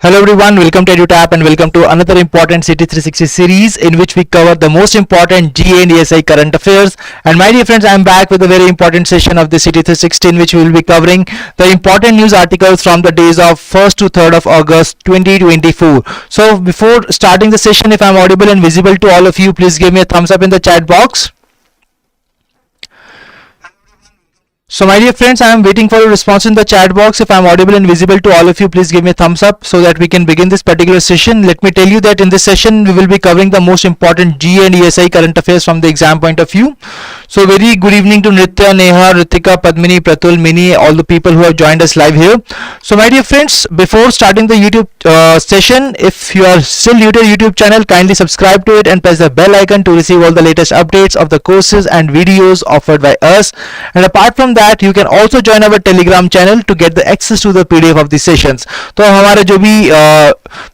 Hello everyone, welcome to EduTap and welcome to another important City 360 series in which we cover the most important GA and ESI current affairs. And my dear friends, I am back with a very important session of the City 360 in which we will be covering the important news articles from the days of 1st to 3rd of August 2024. So before starting the session, if I am audible and visible to all of you, please give me a thumbs up in the chat box. So my dear friends, I am waiting for a response in the chat box. If I am audible and visible to all of you, please give me a thumbs up so that we can begin this particular session. Let me tell you that in this session, we will be covering the most important GA and ESI current affairs from the exam point of view. So very good evening to Nritya, Neha, Ritika, Padmini, Pratul, Mini, all the people who have joined us live here. So my dear friends, before starting the YouTube session, if you are still new to the YouTube channel, kindly subscribe to it and press the bell icon to receive all the latest updates of the courses and videos offered by us. And apart from that, you can also join our Telegram channel to get the access to the PDF of the sessions. तो हमारा जो भी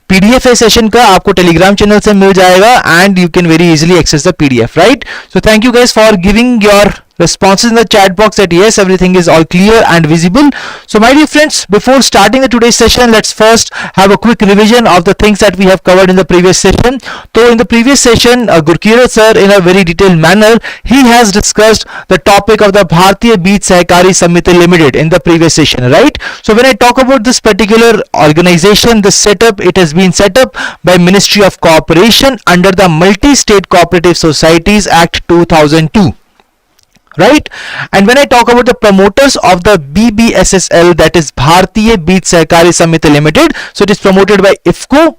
PDF है session का आपको Telegram channel से मिल जाएगा and you can very easily access the PDF, right? So thank you guys for giving your responses in the chat box that yes, everything is all clear and visible. So my dear friends, before starting the today's session, let's first have a quick revision of the things that we have covered in the previous session. So in the previous session, Gurkirat sir, in a very detailed manner, he has discussed the topic of the Bharatiya Beej Sahakari Samiti Limited in the previous session, right? So when I talk about this particular organization, this setup, it has been set up by Ministry of Cooperation under the Multi-State Cooperative Societies Act 2002. Right? And when I talk about the promoters of the BBSSL, that is Bharatiya Beej Sahakari Samiti Limited, so it is promoted by IFSCA,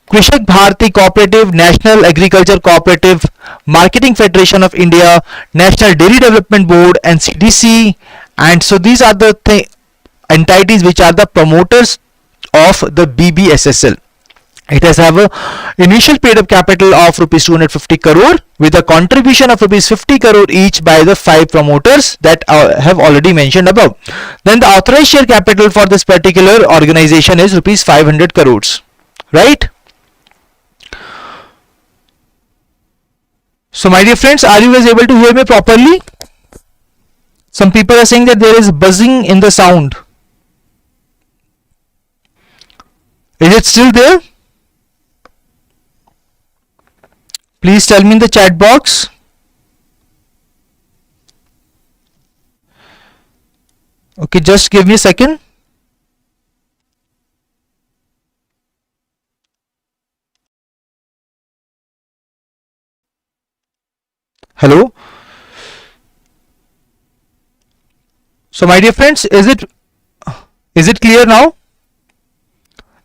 Krishak Bharati Cooperative, National Agriculture Cooperative, Marketing Federation of India, National Dairy Development Board, NCDC, and so these are the entities which are the promoters of the BBSSL. It has have a initial paid up capital of rupees 250 crore with a contribution of rupees 50 crore each by the 5 promoters that have already mentioned above. Then the authorized share capital for this particular organization is rupees 500 crores, right? So my dear friends, are you guys able to hear me properly? Some people are saying that there is buzzing in the sound. Is it still there? Please tell me in the chat box. Okay, just give me a second. Hello. So my dear friends, is it clear now?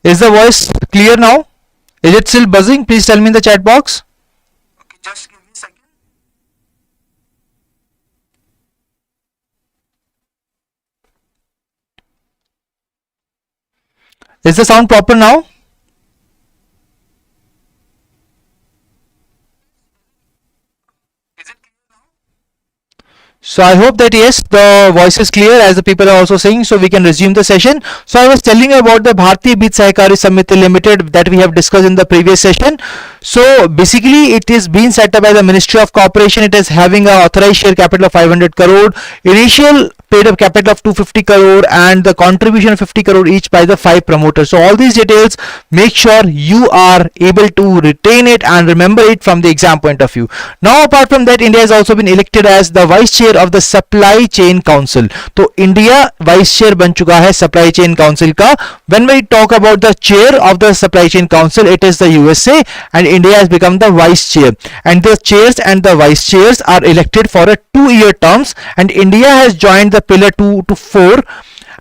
Is the voice clear now? Is it still buzzing? Please tell me in the chat box. Just give me a second. Is the sound proper now? Is it clear now? So I hope that yes, the voice is clear as the people are also saying, so we can resume the session. So I was telling you about the Bharatiya Beej Sahakari Samiti Limited that we have discussed in the previous session. So basically it is being set up by the Ministry of Cooperation. It is having a authorized share capital of 500 crore, initial paid up capital of 250 crore and the contribution of 50 crore each by the 5 promoters. So all these details, make sure you are able to retain it and remember it from the exam point of view. Now apart from that, India has also been elected as the vice chair of the Supply Chain Council. So India vice chair ban chuka hai Supply Chain Council ka. When we talk about the chair of the Supply Chain Council, it is the USA and India has become the vice chair, and the chairs and the vice chairs are elected for a 2-year terms, and India has joined the pillar 2 to 4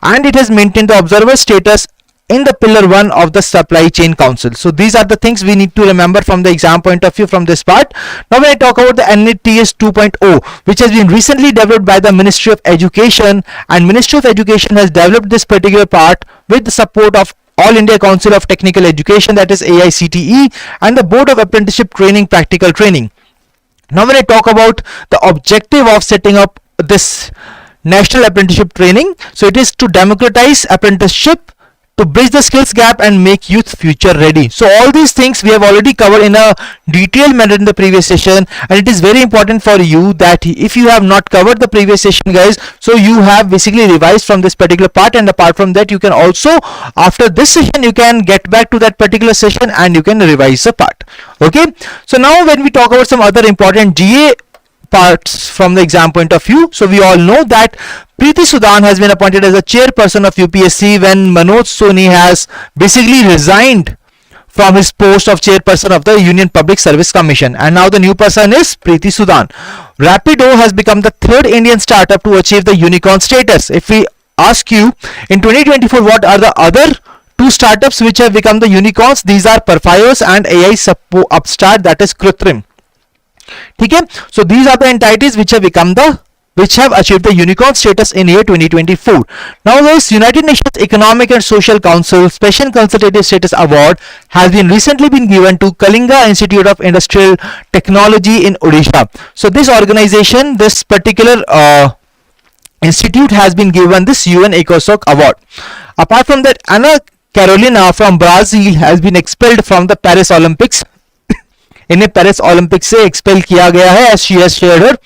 and it has maintained the observer status in the pillar 1 of the Supply Chain Council. So these are the things we need to remember from the exam point of view from this part. Now when I talk about the NATS 2.0, which has been recently developed by the Ministry of Education, and Ministry of Education has developed this particular part with the support of All India Council of Technical Education, that is AICTE, and the Board of Apprenticeship Training, Practical Training. Now when I talk about the objective of setting up this National Apprenticeship Training, so it is to democratize apprenticeship to bridge the skills gap and make youth future ready. So all these things we have already covered in a detailed manner in the previous session, and it is very important for you that if you have not covered the previous session, guys, so you have basically revised from this particular part, and apart from that you can also, after this session, you can get back to that particular session and you can revise the part. Okay, so now when we talk about some other important GA parts from the exam point of view, so we all know that Preeti Sudan has been appointed as a chairperson of UPSC when Manoj Soni has basically resigned from his post of chairperson of the Union Public Service Commission, and now the new person is Preeti Sudan. Rapido has become the third Indian startup to achieve the unicorn status. If we ask you in 2024 what are the other two startups which have become the unicorns, these are Perfios and AI upstart, that is Krutrim. Okay, so these are the entities which have achieved the unicorn status in year 2024. Now guys, United Nations Economic and Social Council Special Consultative Status Award has been recently been given to Kalinga Institute of Industrial Technology in Odisha. So this organization, this particular institute has been given this UN ECOSOC award. Apart from that, Ana Carolina from Brazil has been expelled from the Paris Olympics. इन्हें Paris Olympic से expel किया गया है as she has shared her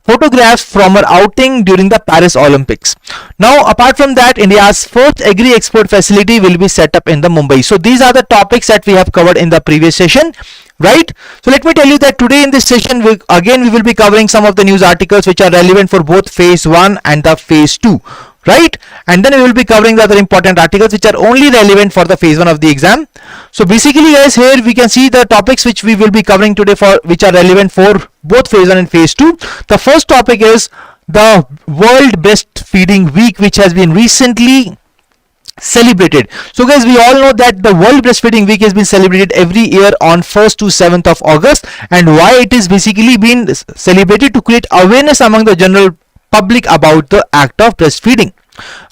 photographs from her outing during the Paris Olympics. Now apart from that, India's first agri export facility will be set up in the Mumbai. So these are the topics that we have covered in the previous session, right? So let me tell you that today in this session we will be covering some of the news articles which are relevant for both phase 1 and the phase 2, right? And then we will be covering the other important articles which are only relevant for the phase 1 of the exam. So basically guys, here we can see the topics which we will be covering today for which are relevant for both phase 1 and phase 2. The first topic is the World Breastfeeding Week, which has been recently celebrated. So guys, we all know that the World Breastfeeding Week has been celebrated every year on 1st to 7th of August, and why it is basically been celebrated to create awareness among the general public about the act of breastfeeding,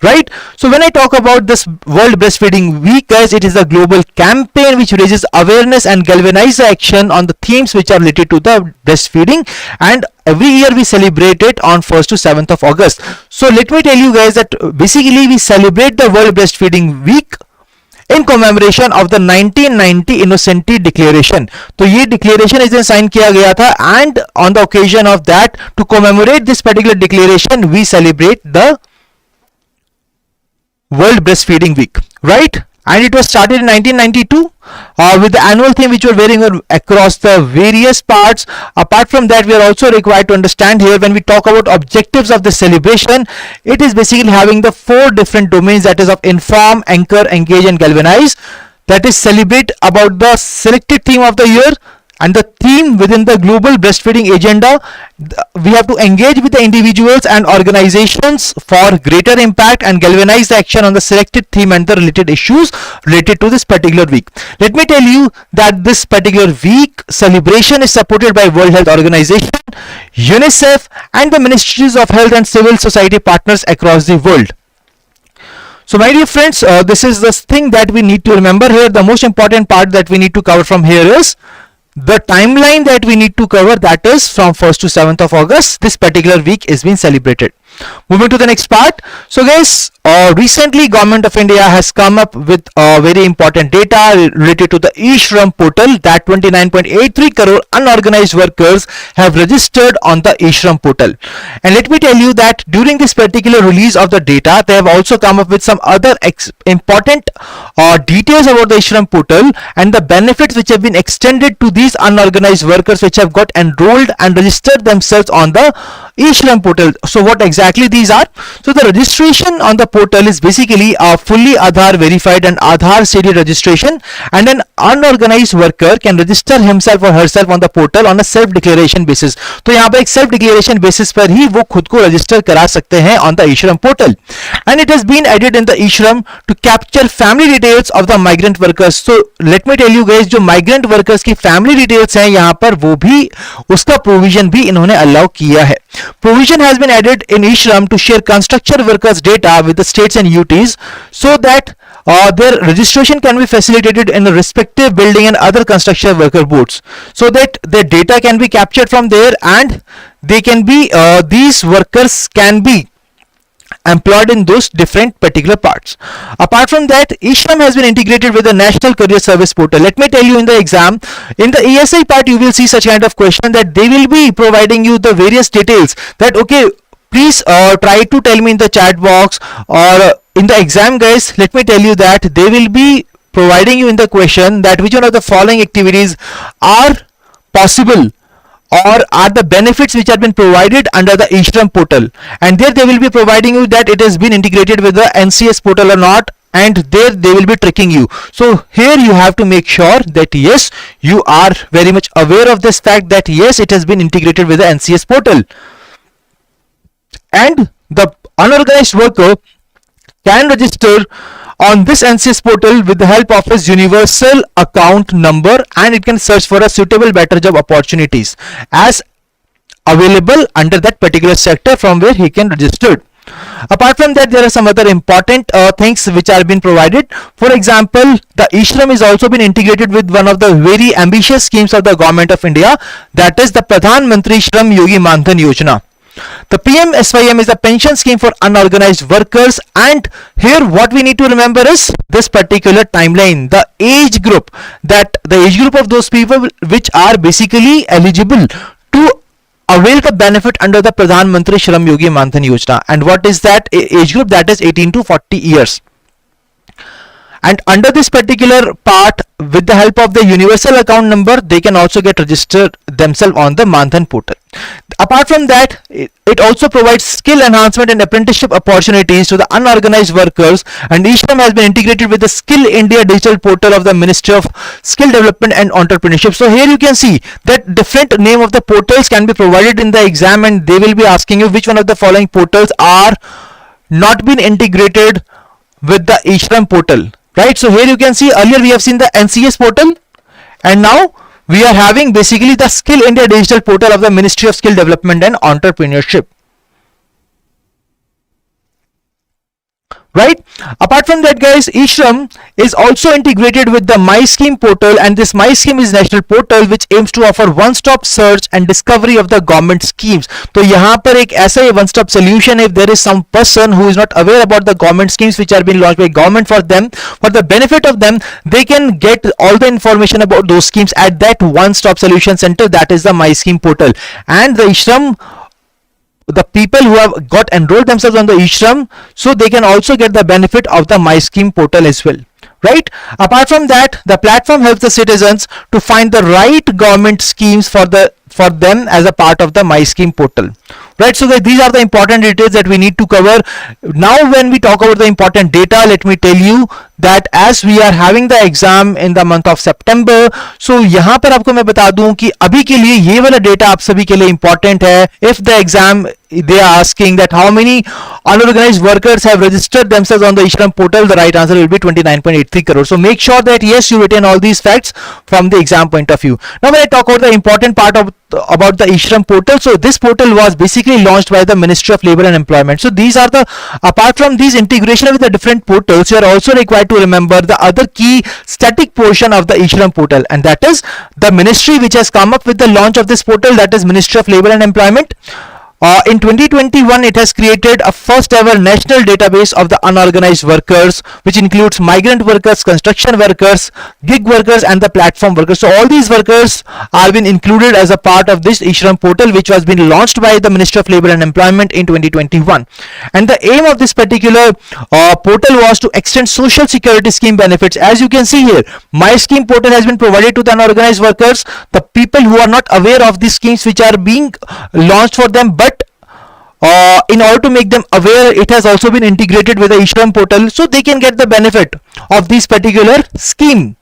right? So when I talk about this World Breastfeeding Week, guys, it is a global campaign which raises awareness and galvanizes action on the themes which are related to the breastfeeding, and every year we celebrate it on 1st to 7th of August. So let me tell you guys that basically we celebrate the World Breastfeeding Week in commemoration of the 1990 Innocenti Declaration. तो ये declaration इस दिन sign किया गया था, and on the occasion of that, to commemorate this particular declaration, we celebrate the World Breastfeeding Week, right? And it was started in 1992 with the annual theme which were varying across the various parts. Apart from that, we are also required to understand here when we talk about objectives of the celebration, it is basically having the 4 different domains, that is of inform, anchor, engage and galvanize. That is celebrate about the selected theme of the year and the theme within the global breastfeeding agenda. We have to engage with the individuals and organizations for greater impact and galvanize the action on the selected theme and the related issues related to this particular week. Let me tell you that this particular week celebration is supported by World Health Organization, UNICEF and the Ministries of Health and Civil Society partners across the world. So my dear friends, this is the thing that we need to remember here. The most important part that we need to cover from here is the timeline that we need to cover, that is from 1st to 7th of August, this particular week is being celebrated. Moving to the next part. So guys, recently Government of India has come up with very important data related to the e-Shram portal, that 29.83 crore unorganized workers have registered on the e-Shram portal. And let me tell you that during this particular release of the data, they have also come up with some other important details about the e-Shram portal and the benefits which have been extended to these unorganized workers which have got enrolled and registered themselves on the e-Shram portal. So what exactly these are? So the registration on the portal is basically a fully Aadhaar verified and Aadhaar stated registration, and an unorganized worker can register himself or herself on the portal on a self declaration basis. तो यहाँ पे एक self declaration basis पर ही वो खुद को register करा सकते हैं on the e-Shram portal, and it has been added in the e-Shram to capture family details of the migrant workers. So let me tell you guys, जो migrant workers की family details हैं यहाँ पर, वो भी उसका provision भी इन्होंने allow किया है. Provision has been added in e-Shram to share construction workers data with the states and UTs so that their registration can be facilitated in the respective building and other construction worker boards, so that their data can be captured from there and they can be these workers can be employed in those different particular parts. Apart from that, e-Shram has been integrated with the National Career Service Portal. Let me tell you, in the exam, in the ESI part, you will see such kind of question that they will be providing you the various details that, okay, please try to tell me in the chat box, or in the exam, guys, let me tell you that they will be providing you in the question that which one of the following activities are possible or are the benefits which have been provided under the e-Shram portal, and there they will be providing you that it has been integrated with the NCS portal or not, and there they will be tricking you. So here you have to make sure that yes, you are very much aware of this fact that yes, it has been integrated with the NCS portal, and the unorganized worker can register on this NCS portal with the help of his universal account number, and it can search for a suitable better job opportunities as available under that particular sector from where he can register. Apart from that, there are some other important things which are being provided. For example, the e-Shram is also been integrated with one of the very ambitious schemes of the government of India, that is the Pradhan Mantri Shram Yogi Manthan Yojana. The PMSYM is a pension scheme for unorganized workers, and here what we need to remember is this particular timeline, the age group of those people which are basically eligible to avail the benefit under the Pradhan Mantri Shram Yogi Manthan Yojana. And what is that age group? That is 18 to 40 years. And under this particular part, with the help of the universal account number, they can also get registered themselves on the Manthan portal. Apart from that, it also provides skill enhancement and apprenticeship opportunities to the unorganized workers, and e-Shram has been integrated with the Skill India digital portal of the Ministry of Skill Development and Entrepreneurship. So here you can see that different name of the portals can be provided in the exam, and they will be asking you which one of the following portals are not been integrated with the e-Shram portal. Right, so here you can see earlier we have seen the NCS portal, and now we are having basically the Skill India digital portal of the Ministry of Skill Development and Entrepreneurship. Right. Apart from that, guys, e-Shram is also integrated with the My Scheme portal, and this My Scheme is national portal which aims to offer one-stop search and discovery of the government schemes. तो यहाँ पर एक ऐसा one-stop solution, if there is some person who is not aware about the government schemes which are being launched by government for them, for the benefit of them, they can get all the information about those schemes at that one-stop solution center, that is the My Scheme portal. And the e-Shram, the people who have got enrolled themselves on the e-Shram, so they can also get the benefit of the My Scheme portal as well. Right. Apart from that, the platform helps the citizens to find the right government schemes for them as a part of the My Scheme portal. Right, so these are the important details that we need to cover. Now when we talk about the important data, let me tell you that as we are having the exam in the month of September, so यहाँ पर आपको मैं बता दूं कि अभी के लिए ये वाला डेटा आप सभी के लिए important है. If the exam they are asking that how many unorganized workers have registered themselves on the e-Shram portal, the right answer will be 29.83 crore. So make sure that yes, you retain all these facts from the exam point of view. Now when I talk about the important part about the e-Shram portal, so this portal was basically launched by the Ministry of Labour and Employment. So these are the, apart from these integration with the different portals, you are also required to remember the other key static portion of the e-Shram portal, and that is the ministry which has come up with the launch of this portal, that is Ministry of Labour and Employment. In 2021, it has created a first ever national database of the unorganized workers, which includes migrant workers, construction workers, gig workers, and the platform workers. So all these workers are been included as a part of this e-Shram portal, which was been launched by the Ministry of Labour and Employment in 2021. And the aim of this particular portal was to extend social security scheme benefits. As you can see here, My Scheme portal has been provided to the unorganized workers, the people who are not aware of these schemes which are being launched for them, but in order to make them aware, it has also been integrated with the e-Shram portal, so they can get the benefit of this particular scheme.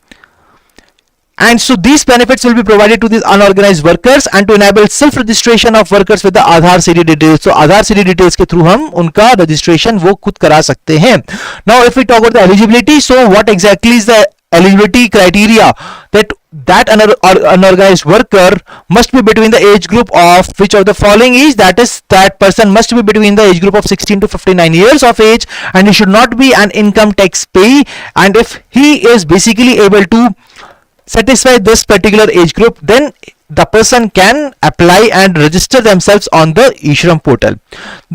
And so these benefits will be provided to these unorganized workers, and to enable self-registration of workers with the Aadhaar CD details. So Aadhaar CD details के through हम उनका registration वो खुद करा सकते हैं. Now if we talk about the eligibility, so what exactly is the eligibility criteria? That unorganized worker must be between the age group of which of the following is, that is, that person must be between the age group of 16 to 59 years of age, and he should not be an income tax payee, and if he is basically able to satisfy this particular age group, then the person can apply and register themselves on the e-Shram portal.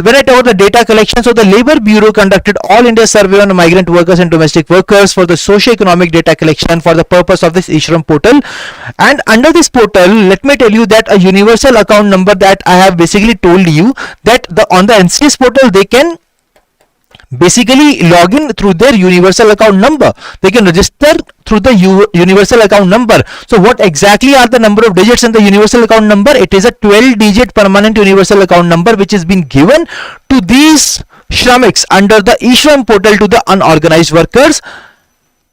When I talk about the data collection, so the Labour Bureau conducted all India survey on migrant workers and domestic workers for the socio-economic data collection for the purpose of this e-Shram portal. And under this portal, let me tell you that a universal account number that I have basically told you that on the NCS portal they can basically log in through their universal account number. They can register through the universal account number. So what exactly are the number of digits in the universal account number? It is a 12-digit permanent universal account number which has been given to these Shramiks under the e-Shram portal to the unorganized workers.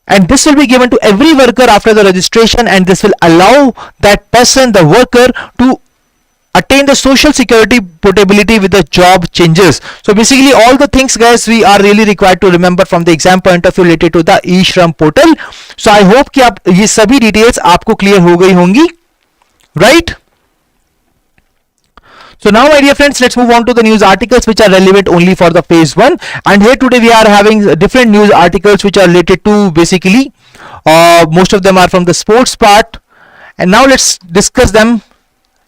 And this will be given to every worker after the registration, and this will allow that person, the worker, to attain the social security portability with the job changes. So basically all the things guys we are really required to remember from the exam point of view related to the e-Shram portal. So I hope कि आप ये सभी details आपको clear हो गई होंगी, right? So now my dear friends, let's move on to the news articles which are relevant only for the phase 1. And here today we are having different news articles which are related to basically most of them are from the sports part, and now let's discuss them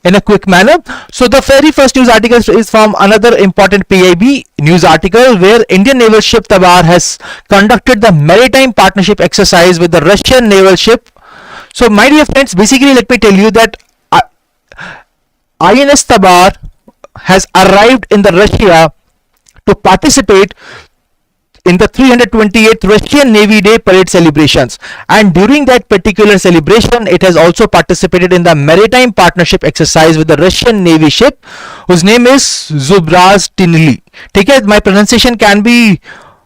in a quick manner. So the very first news article is from another important PIB news article where Indian naval ship Tabar has conducted the maritime partnership exercise with the Russian naval ship. So my dear friends, basically let me tell you that INS Tabar has arrived in the Russia to participate in the 328th Russian Navy Day parade celebrations, and during that particular celebration it has also participated in the maritime partnership exercise with the Russian Navy ship whose name is Zubraz Tinli. Okay, my pronunciation can be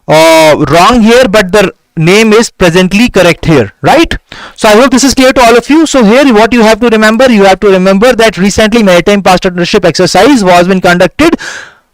wrong here, but the name is presently correct here, right? So I hope this is clear to all of you. So here what you have to remember that recently maritime partnership exercise was been conducted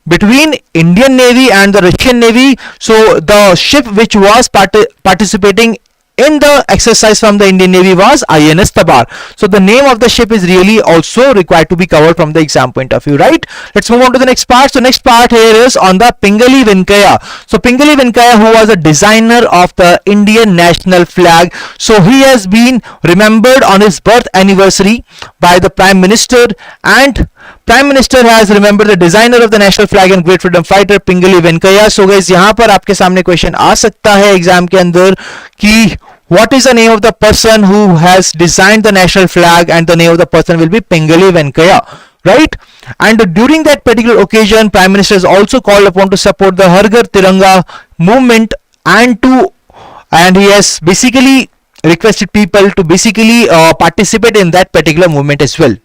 between Indian Navy and the Russian Navy. So the ship which was participating in the exercise from the Indian Navy was INS Tabar. So the name of the ship is really also required to be covered from the exam point of view, right? Let's move on to the next part. So next part here is on the Pingali Venkaya. So Pingali Venkaya, who was a designer of the Indian national flag, so he has been remembered on his birth anniversary by the Prime Minister, and Prime Minister has remembered the designer of the national flag and great freedom fighter Pingali Venkaya. So guys, यहाँ पर आपके सामने question आ सकता है exam के अंदर कि what is the name of the person who has designed the national flag, and the name of the person will be Pingali Venkaya, right? And during that particular occasion, Prime Minister is also called upon to support the Har Ghar Tiranga movement, and he has basically requested people to basically participate in that particular movement as well.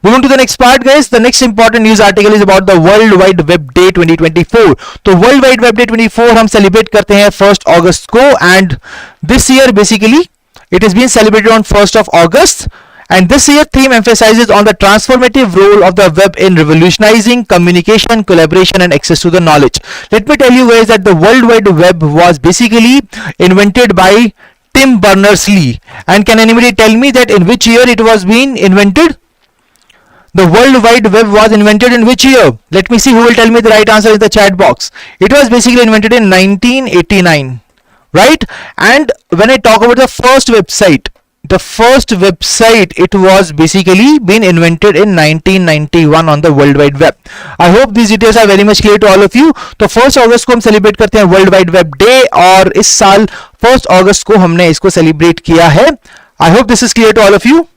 Moving to the next part guys, the next important news article is about the World Wide Web Day 2024. तो World Wide Web Day 2024 हम celebrate करते हैं 1st August को, and this year basically it is being celebrated on 1st of August, and this year theme emphasizes on the transformative role of the web in revolutionizing communication, collaboration and access to the knowledge. Let me tell you guys that the World Wide Web was basically invented by Tim Berners-Lee, and can anybody tell me that in which year it was being invented? The World Wide Web was invented in which year? Let me see who will tell me the right answer in the chat box. It was basically invented in 1989, right? And when I talk about the first website, it was basically been invented in 1991 on the World Wide Web. I hope these details are very much clear to all of you. तो 1st August को हम celebrate करते हैं World Wide Web Day, और इस साल 1st August को हमने इसको celebrate किया है. I hope this is clear to all of you.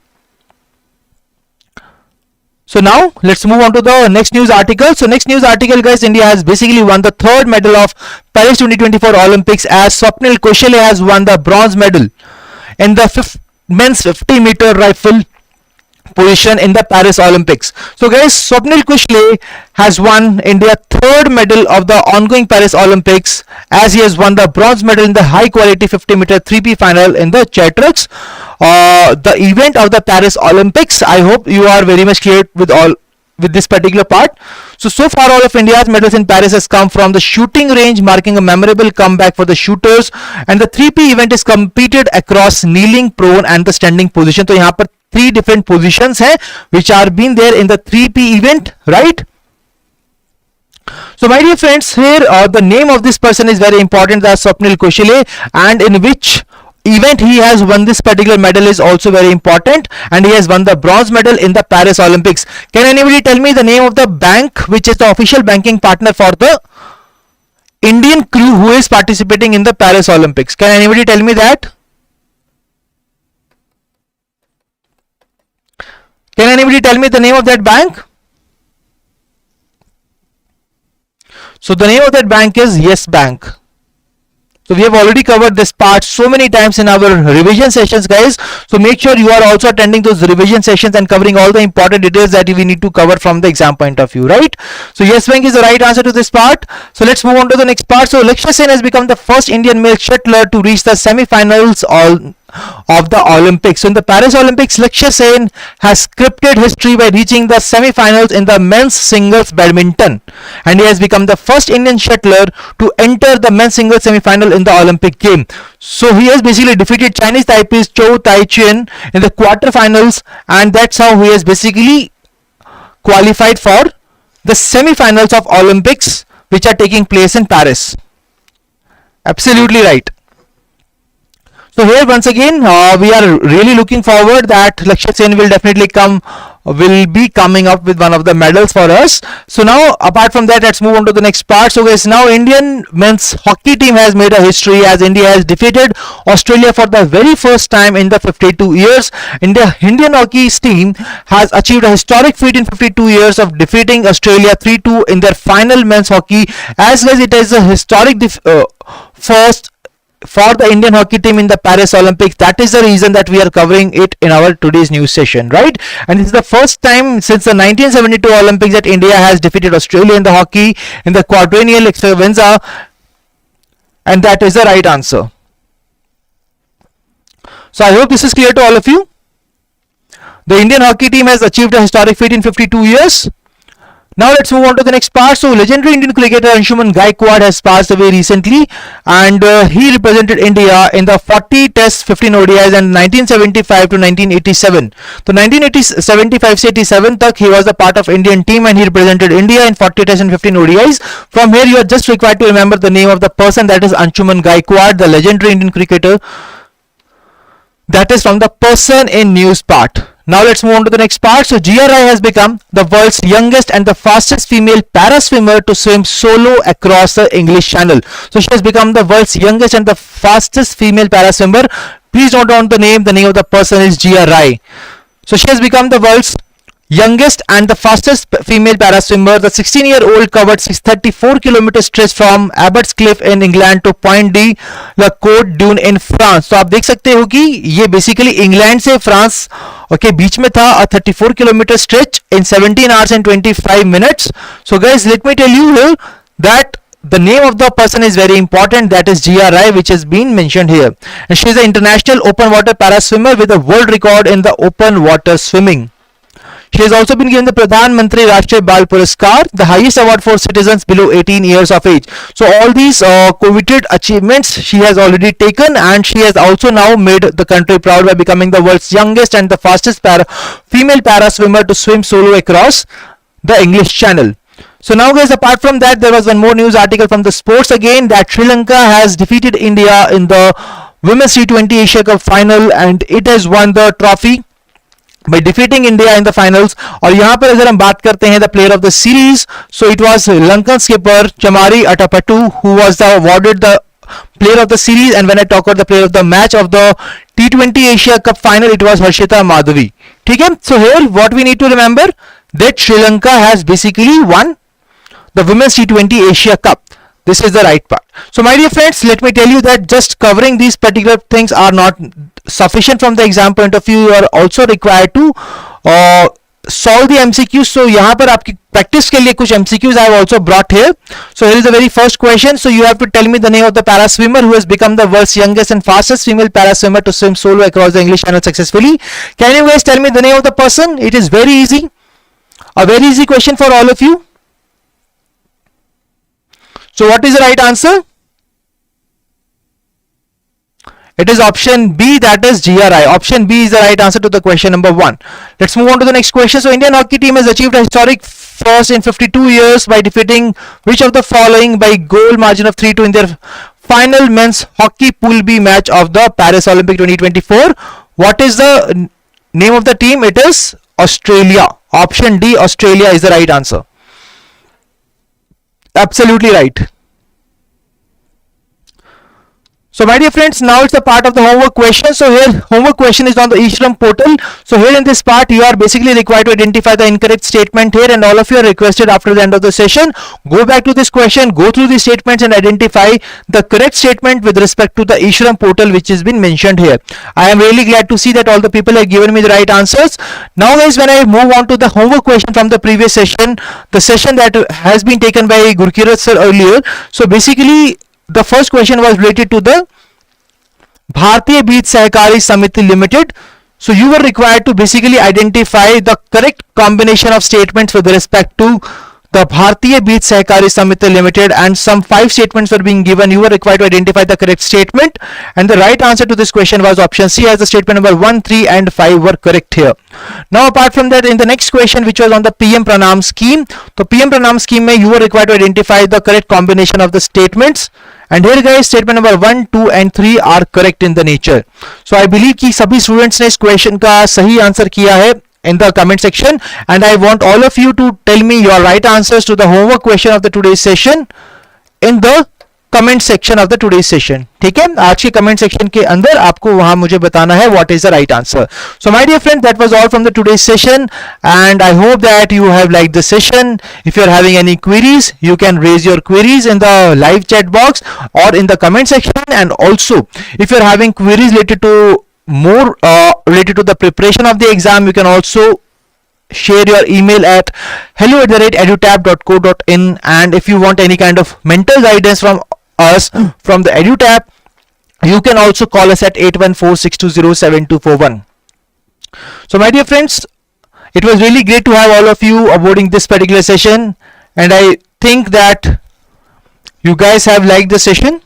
So now let's move on to the next news article. So next news article guys, India has basically won the 3rd medal of Paris 2024 Olympics, as Swapnil Koshale has won the bronze medal in the men's 50-meter rifle position in the Paris Olympics. So guys, Swapnil Koshale has won India's 3rd medal of the ongoing Paris Olympics, as he has won the bronze medal in the high quality 50-meter 3P final in the Chatrux, the event of the Paris Olympics. I hope you are very much clear with this particular part. So far all of India's medals in Paris has come from the shooting range, marking a memorable comeback for the shooters, and the 3P event is competed across kneeling, prone and the standing position. तो यहाँ पर 3 different positions हैं which are been there in the 3P event, right? So my dear friends, here the name of this person is very important, that's Swapnil Koshale, and in which event he has won this particular medal is also very important, and he has won the bronze medal in the Paris Olympics. Can anybody tell me the name of the bank which is the official banking partner for the Indian crew who is participating in the Paris Olympics? Can anybody tell me that? Can anybody tell me the name of that bank? So the name of that bank is Yes Bank. So we have already covered this part so many times in our revision sessions, guys. So make sure you are also attending those revision sessions and covering all the important details that we need to cover from the exam point of view, right? So Yes Bank is the right answer to this part. So let's move on to the next part. So Lakshya Sen has become the first Indian male shuttler to reach the semi-finals of the Olympics. So in the Paris Olympics, Lakshya Sen has scripted history by reaching the semi-finals in the men's singles badminton, and he has become the first Indian shuttler to enter the men's singles semi-final in the Olympic game. So he has basically defeated Chinese Taipei's Zhou Taichun in the quarterfinals, and that's how he has basically qualified for the semi-finals of Olympics which are taking place in Paris. Absolutely right. So here once again we are really looking forward that Lakshya Sen will be coming up with one of the medals for us. So now apart from that, let's move on to the next part. So guys, now Indian men's hockey team has made a history as India has defeated Australia for the very first time in the 52 years. Indian hockey team has achieved a historic feat in 52 years of defeating Australia 3-2 in their final men's hockey, as well as it is a historic first for the Indian hockey team in the Paris Olympics. That is the reason that we are covering it in our today's news session, right? And this is the first time since the 1972 Olympics that India has defeated Australia in the hockey in the quadrennial extravaganza, and that is the right answer. So I hope this is clear to all of you. The Indian hockey team has achieved a historic feat in 52 years. Now let's move on to the next part. So legendary Indian cricketer Anshuman Gaikwad has passed away recently, and he represented India in the 40 Tests, 15 ODIs and 1975 to 1987. So 1975 से 87 तक he was a part of Indian team and he represented India in 40 Tests and 15 ODIs. From here you are just required to remember the name of the person, that is Anshuman Gaikwad, the legendary Indian cricketer. That is from the person in news part. Now let's move on to the next part. So GRI has become the world's youngest and the fastest female para swimmer to swim solo across the English Channel. So she has become the world's youngest and the fastest female para swimmer. Please note down the name. The name of the person is GRI. So she has become the world's youngest and the fastest female para swimmer. The 16-year-old covered 634 km stretch from Abbots Cliff in England to Point de la Côte d'Une in France. तो आप देख सकते हो कि ये basically England से France के बीच में था, a 34 km stretch in 17 hours and 25 minutes. So guys, let me tell you here that the name of the person is very important, that is GRI, which has been mentioned here. And she is an international open water para swimmer with a world record in the open water swimming. She has also been given the Pradhan Mantri Rashtriya Bal Puraskar, the highest award for citizens below 18 years of age. So all these coveted achievements she has already taken, and she has also now made the country proud by becoming the world's youngest and the fastest female para swimmer to swim solo across the English Channel. So now guys, apart from that, there was one more news article from the sports again, that Sri Lanka has defeated India in the Women's T20 Asia Cup final, and it has won the trophy by defeating India in the finals. और यहाँ पर अगर हम बात करते हैं the player of the series, so it was Lankan skipper Chamari Atapattu who was awarded the player of the series, and when I talk about the player of the match of the T20 Asia Cup final, it was Harshita Madhavi. ठीक है? So here what we need to remember, that Sri Lanka has basically won the Women's T20 Asia Cup. This is the right part. So my dear friends, let me tell you that just covering these particular things are not sufficient from the exam point of view. You are also required to solve the MCQs. So यहाँ पर आपकी practice के लिए कुछ MCQs I have also brought here. So here is the very first question. So you have to tell me the name of the para swimmer who has become the world's youngest and fastest female para swimmer to swim solo across the English Channel successfully. Can you guys tell me the name of the person? It is very easy. A very easy question for all of you. So what is the right answer? It is option B, that is GRI. Option B is the right answer to the question number 1. Let's move on to the next question. So Indian hockey team has achieved a historic first in 52 years by defeating which of the following by goal margin of 3-2 in their final men's hockey pool B match of the Paris Olympic 2024. What is the name of the team? It is Australia. Option D, Australia is the right answer. Absolutely right. So my dear friends, now it's a part of the homework question. So here homework question is on the eShram portal. So here in this part you are basically required to identify the incorrect statement here, and all of you are requested after the end of the session, go back to this question, go through the statements and identify the correct statement with respect to the eShram portal which has been mentioned here. I am really glad to see that all the people have given me the right answers. Now guys, when I move on to the homework question from the previous session, the session that has been taken by Gurkirat sir earlier. So basically the first question was related to the Bharatiya Beej Sahakari Samiti Limited. So you were required to basically identify the correct combination of statements with respect to the Bharatiya Beej Sahakari Samiti Limited, and some 5 statements were being given. You were required to identify the correct statement, and the right answer to this question was option C, as the statement number 1, 3 and 5 were correct here. Now apart from that, in the next question which was on the PM Pranam scheme, the PM Pranam scheme you were required to identify the correct combination of the statements, and here guys statement number 1, 2 and 3 are correct in the nature. So I believe कि सभी students ने इस question का सही answer किया है in the comment section, and I want all of you to tell me your right answers to the homework question of the today's session in the comment section of the today's session. ठीक है, आज के comment section के अंदर आपको वहां मुझे बताना है what is the right answer. So my dear friend, that was all from the today's session, and I hope that you have liked the session. If you are having any queries, you can raise your queries in the live chat box or in the comment section, and also if you are having queries related to more related to the preparation of the exam, you can also share your email at hello@edutap.co.in, and if you want any kind of mental guidance from us from the EduTap, you can also call us at 8146207241. So my dear friends, it was really great to have all of you aboarding this particular session, and I think that you guys have liked the session.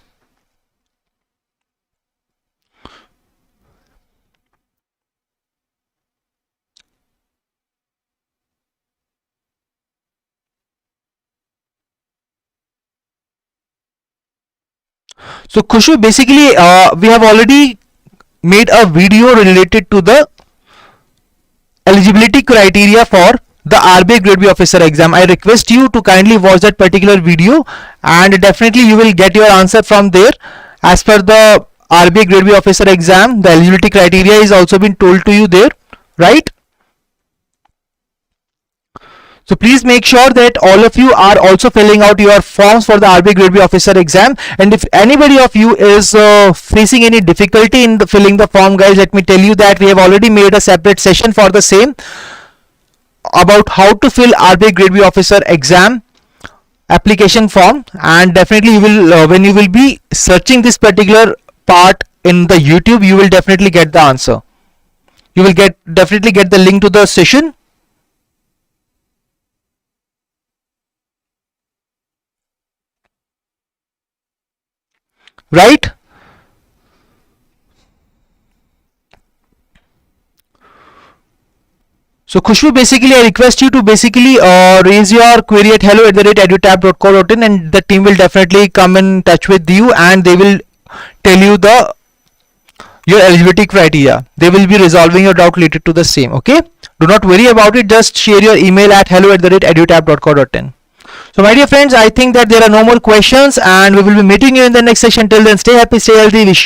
So Khushbu, basically we have already made a video related to the eligibility criteria for the RBI Grade B officer exam. I request you to kindly watch that particular video, and definitely you will get your answer from there. As per the RBI Grade B officer exam, the eligibility criteria is also been told to you there, right? So please make sure that all of you are also filling out your forms for the RBI Grade B officer exam. And if anybody of you is facing any difficulty in filling the form, guys, let me tell you that we have already made a separate session for the same about how to fill RBI Grade B officer exam application form. And definitely you will when you will be searching this particular part in the YouTube, you will definitely get the answer. You will definitely get the link to the session. Right? So Khushbu, basically I request you to basically raise your query at hello@edutap.co.in, and the team will definitely come in touch with you, and they will tell you your eligibility criteria. They will be resolving your doubt related to the same. Okay, do not worry about it. Just share your email at hello@edutap.co.in. So my dear friends, I think that there are no more questions, and we will be meeting you in the next session. Till then, stay happy, stay healthy. Wish you all